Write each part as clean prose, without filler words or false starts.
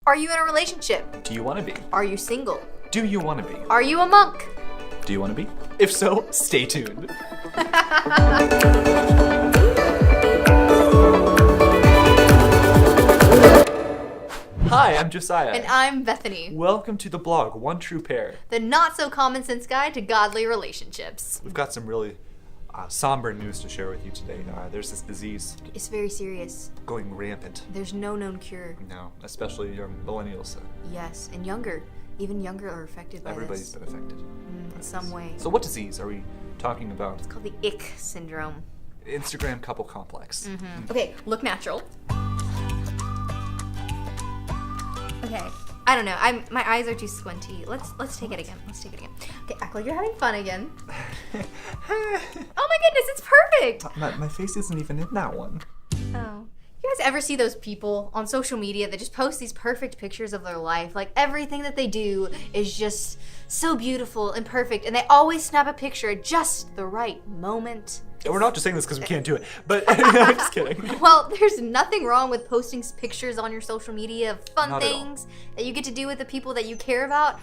Are you in a relationship? Do you want to be? Are you single? Do you want to be? Are you a monk? Do you want to be? If so, stay tuned. Hi, I'm Josiah. And I'm Bethany. Welcome to the blog, One True Pair. The not-so-common-sense guide to godly relationships. We've got some really somber news to share with you today. There's this disease It's very serious. going rampant. There's no known cure. No, especially your millennials. Yes, and younger. Even younger are affected by Everybody's this. been affected. In some way. So what disease are we talking about? It's called the ick syndrome. Instagram couple complex. Okay, look natural. Okay, I don't know. My eyes are too squinty. Let's take it again. Okay, act like you're having fun again. Oh my goodness, it's perfect. My face isn't even in that one. Oh. You guys ever see those people on social media that just post these perfect pictures of their life? Like everything that they do is just so beautiful and perfect, and they always snap a picture at just the right moment. And we're not just saying this because we can't do it, but I'm just kidding. Well, there's nothing wrong with posting pictures on your social media of fun Not at all. things that you get to do with the people that you care about,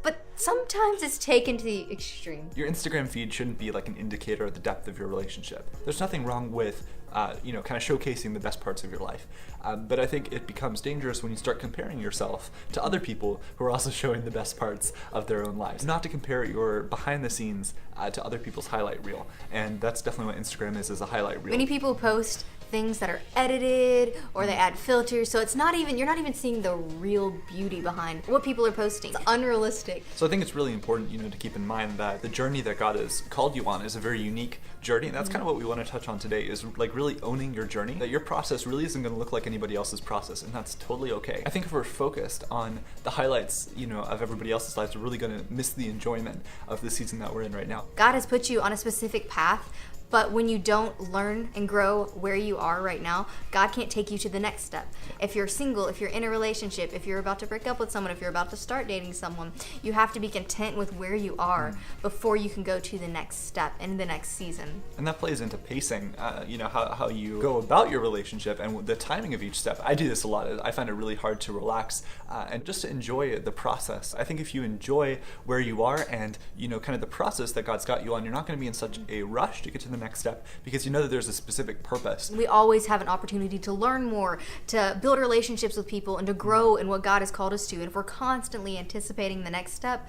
but sometimes it's taken to the extreme. Your Instagram feed shouldn't be like an indicator of the depth of your relationship. There's nothing wrong with, kind of showcasing the best parts of your life. But I think it becomes dangerous when you start comparing yourself to other people who are also showing the best parts of their own lives. Not to compare your behind the scenes to other people's highlight reel. And that's definitely what Instagram is a highlight reel. Many people post things that are edited or they add filters, so you're not even seeing the real beauty behind what people are posting. It's unrealistic. So I think it's really important, to keep in mind that the journey that God has called you on is a very unique journey, and that's kind of what we want to touch on today, is like really owning your journey, that your process really isn't going to look like anybody else's process, and that's totally okay. I think if we're focused on the highlights, of everybody else's lives, we're really going to miss the enjoyment of the season that we're in right now. God has put you on a specific path, but when you don't learn and grow where you are right now, God can't take you to the next step. If you're single, if you're in a relationship, if you're about to break up with someone, if you're about to start dating someone, you have to be content with where you are before you can go to the next step in the next season. And that plays into pacing, how you go about your relationship and the timing of each step. I do this a lot. I find it really hard to relax and just to enjoy the process. I think if you enjoy where you are and, kind of the process that God's got you on, you're not going to be in such a rush to get to the next step because you know that there's a specific purpose. We always have an opportunity to learn more, to build relationships with people, and to grow in what God has called us to. And if we're constantly anticipating the next step,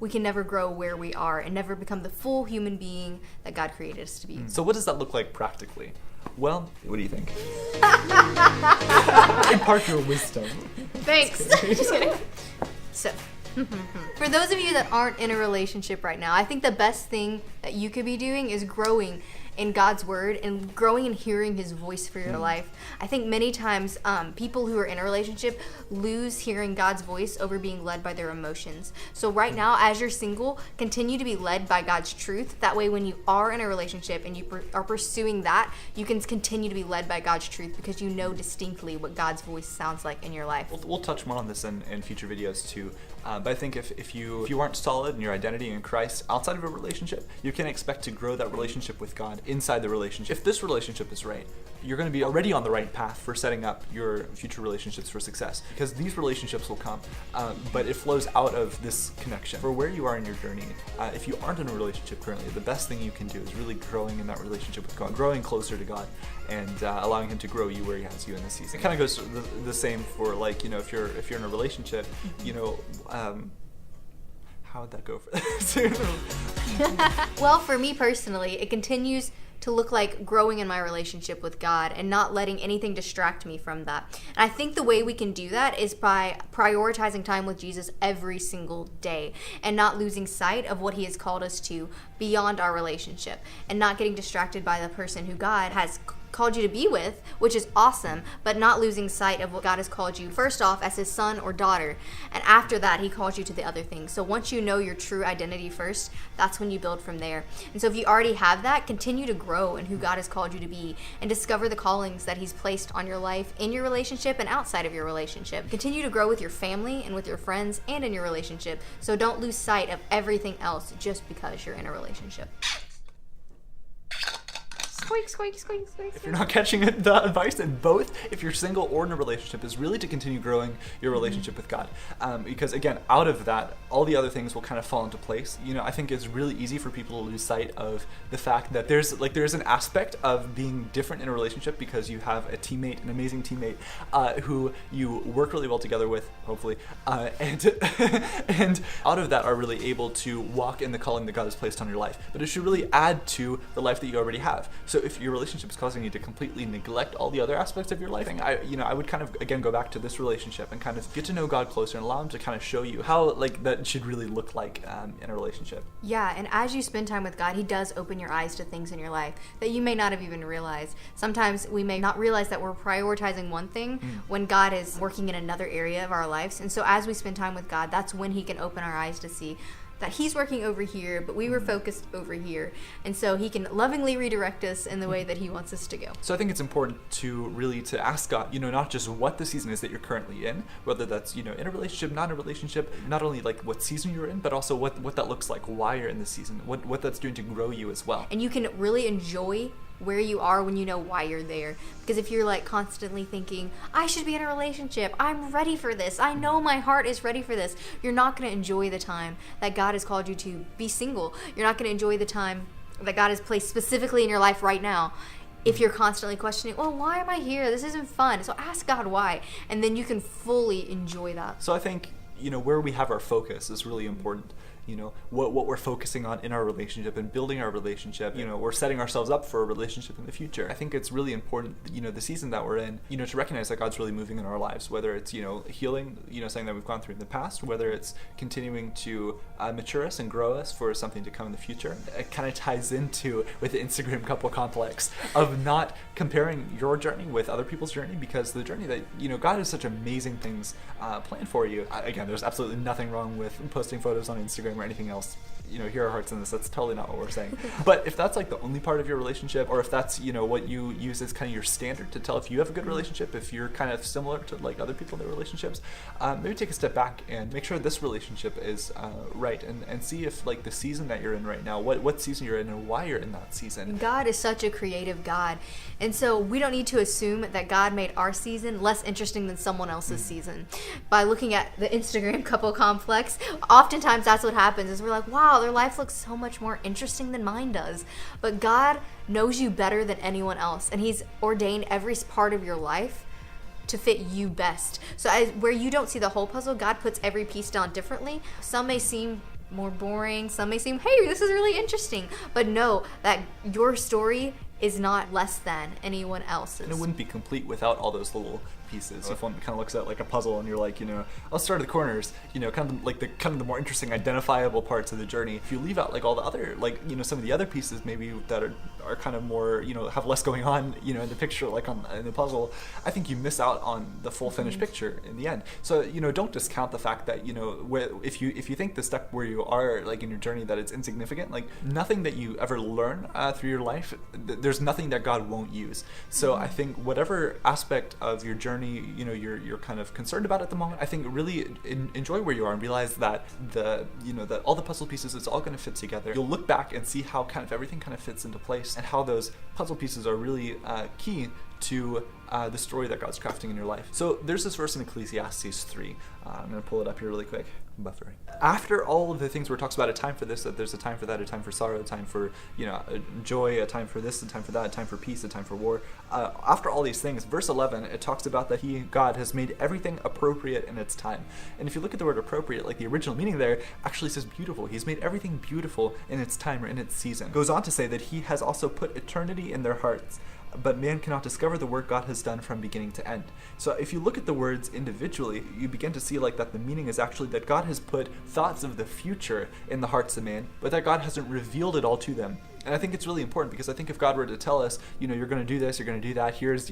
we can never grow where we are and never become the full human being that God created us to be. So what does that look like practically? Well, what do you think? Impart your wisdom. Thanks. Just kidding. So, for those of you that aren't in a relationship right now, I think the best thing that you could be doing is growing in God's word and growing and hearing his voice for your life. I think many times people who are in a relationship lose hearing God's voice over being led by their emotions. So right now, as you're single, continue to be led by God's truth. That way, when you are in a relationship and you are pursuing that, you can continue to be led by God's truth because you know distinctly what God's voice sounds like in your life. We'll touch more on this in future videos too. But I think if you aren't solid in your identity in Christ outside of a relationship, you can expect to grow that relationship with God inside the relationship. If this relationship is right, you're going to be already on the right path for setting up your future relationships for success, because these relationships will come, but it flows out of this connection. For where you are in your journey, if you aren't in a relationship currently, the best thing you can do is really growing in that relationship with God, growing closer to God, and allowing him to grow you where he has you in this season. It kind of goes the same for if you're in a relationship, how would that go for this? Well, for me personally, it continues to look like growing in my relationship with God and not letting anything distract me from that. And I think the way we can do that is by prioritizing time with Jesus every single day and not losing sight of what he has called us to beyond our relationship and not getting distracted by the person who God has called you to be with, which is awesome, but not losing sight of what God has called you first off as his son or daughter, and after that he calls you to the other things. So once you know your true identity first, that's when you build from there. And so if you already have that, continue to grow in who God has called you to be and discover the callings that he's placed on your life in your relationship and outside of your relationship. Continue to grow with your family and with your friends and in your relationship, so don't lose sight of everything else just because you're in a relationship. Squeak, squeak, squeak, squeak. If you're not catching it, the advice, then both, if you're single or in a relationship, is really to continue growing your relationship with God. Because again, out of that, all the other things will kind of fall into place. I think it's really easy for people to lose sight of the fact that there's an aspect of being different in a relationship because you have a teammate, an amazing teammate, who you work really well together with, hopefully, and out of that are really able to walk in the calling that God has placed on your life. But it should really add to the life that you already have. So if your relationship is causing you to completely neglect all the other aspects of your life, I would kind of, again, go back to this relationship and kind of get to know God closer and allow him to kind of show you how that should really look like in a relationship. Yeah, and as you spend time with God, he does open your eyes to things in your life that you may not have even realized. Sometimes we may not realize that we're prioritizing one thing when God is working in another area of our lives. And so as we spend time with God, that's when he can open our eyes to see that he's working over here, but we were focused over here. And so he can lovingly redirect us in the way that he wants us to go. So I think it's important to really to ask God, not just what the season is that you're currently in, whether that's, in a relationship, not in a relationship, not only like what season you're in, but also what that looks like, why you're in the season, what that's doing to grow you as well. And you can really enjoy where you are when you know why you're there. Because if you're constantly thinking, I should be in a relationship, I'm ready for this, I know my heart is ready for this, you're not going to enjoy the time that God has called you to be single. You're not going to enjoy the time that God has placed specifically in your life right now if you're constantly questioning, well, why am I here? This isn't fun. So ask God why, and then you can fully enjoy that. So I think, where we have our focus is really important. What we're focusing on in our relationship and building our relationship, we're setting ourselves up for a relationship in the future. I think it's really important, the season that we're in, to recognize that God's really moving in our lives, whether it's, healing, something that we've gone through in the past, whether it's continuing to mature us and grow us for something to come in the future. It kind of ties into with the Instagram couple complex of not comparing your journey with other people's journey, because the journey that, God has such amazing things planned for you. Again, there's absolutely nothing wrong with posting photos on Instagram or anything else. Here are hearts in this. That's totally not what we're saying. But if that's the only part of your relationship, or if that's what you use as kind of your standard to tell if you have a good relationship, if you're kind of similar to other people in their relationships, maybe take a step back and make sure this relationship is right, and see if the season that you're in right now, what season you're in and why you're in that season. God is such a creative God, and so we don't need to assume that God made our season less interesting than someone else's season. By looking at the Instagram couple complex, oftentimes that's what happens, is we're like, wow, their life looks so much more interesting than mine does. But God knows you better than anyone else, and he's ordained every part of your life to fit you best. So where you don't see the whole puzzle, God puts every piece down differently. Some may seem more boring, some may seem, hey, this is really interesting, but know that your story is not less than anyone else's. And it wouldn't be complete without all those little pieces. If one kind of looks at a puzzle and you're I'll start at the corners, kind of the more interesting identifiable parts of the journey. If you leave out all the other some of the other pieces maybe that are kind of more have less going on in the picture in the puzzle, I think you miss out on the full finished picture in the end. So don't discount the fact that if you think the step where you are in your journey that it's insignificant, nothing that you ever learn through your life, there's nothing that God won't use. So I think whatever aspect of your journey you're kind of concerned about at the moment, I think really enjoy where you are and realize that that all the puzzle pieces, it's all going to fit together. You'll look back and see how kind of everything kind of fits into place, and how those puzzle pieces are really key to the story that God's crafting in your life. So there's this verse in Ecclesiastes 3. I'm going to pull it up here really quick. Buffering. After all of the things where it talks about a time for this, that there's a time for that, a time for sorrow, a time for joy, a time for this, a time for that, a time for peace, a time for war. After all these things, verse 11, it talks about that God has made everything appropriate in its time. And if you look at the word appropriate, the original meaning there actually says beautiful. He's made everything beautiful in its time or in its season. It goes on to say that he has also put eternity in their hearts, but man cannot discover the work God has done from beginning to end. So if you look at the words individually, you begin to see that the meaning is actually that God has put thoughts of the future in the hearts of man, but that God hasn't revealed it all to them. And I think it's really important, because I think if God were to tell us, you're going to do this, you're going to do that, here's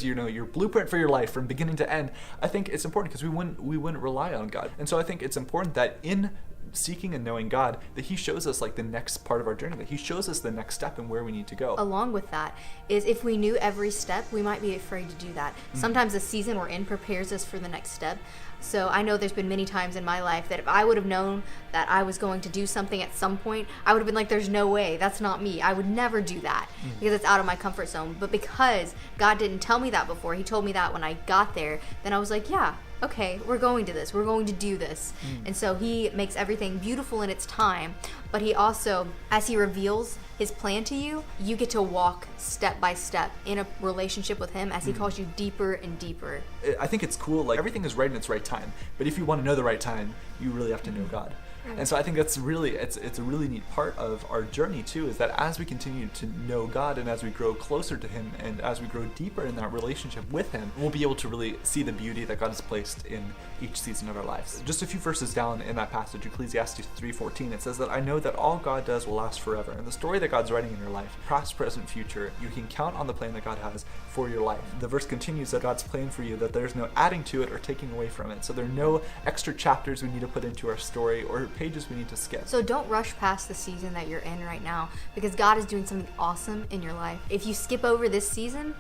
your blueprint for your life from beginning to end, I think it's important, because we wouldn't rely on God. And so I think it's important that in seeking and knowing God, that he shows us like the next part of our journey, that he shows us the next step and where we need to go. Along with that is, if we knew every step, we might be afraid to do that. Sometimes the season we're in prepares us for the next step. So I know there's been many times in my life that if I would have known that I was going to do something at some point, I would have been like, there's no way, that's not me. I would never do that because it's out of my comfort zone. But because God didn't tell me that before, he told me that when I got there, then I was like, yeah, okay, we're going to this. We're going to do this. And so he makes everything beautiful in its time. But he also, as he reveals his plan to you, you get to walk step by step in a relationship with him as he calls you deeper and deeper. I think it's cool, like everything is right in its right time. But if you want to know the right time, you really have to know God. And so I think that's really, it's a really neat part of our journey too, is that as we continue to know God and as we grow closer to him and as we grow deeper in that relationship with him, we'll be able to really see the beauty that God has placed in each season of our lives. Just a few verses down in that passage, Ecclesiastes 3:14, it says that I know that all God does will last forever. And the story that God's writing in your life, past, present, future, you can count on the plan that God has for your life. The verse continues that God's plan for you, that there's no adding to it or taking away from it. So there are no extra chapters we need to put into our story or pages we need to skip. So don't rush past the season that you're in right now, because God is doing something awesome in your life. If you skip over this season,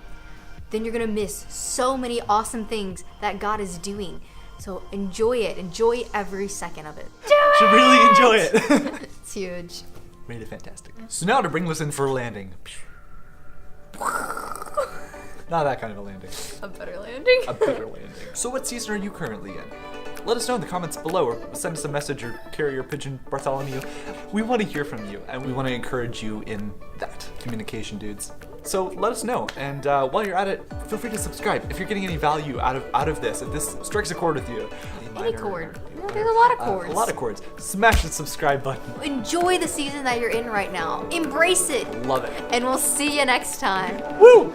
then you're going to miss so many awesome things that God is doing. So enjoy it. Enjoy every second of it. Should really enjoy it. It's huge. Rated fantastic. So now to bring this in for a landing. Not that kind of a landing. A better landing. A better landing. So what season are you currently in? Let us know in the comments below, or send us a message, or carrier pigeon Bartholomew. We want to hear from you, and we want to encourage you in that communication, dudes. So let us know, and while you're at it, feel free to subscribe. If you're getting any value out of this, if this strikes a chord with you. Any chord. There's a lot of chords. A lot of chords. Smash the subscribe button. Enjoy the season that you're in right now. Embrace it. Love it. And we'll see you next time. Woo!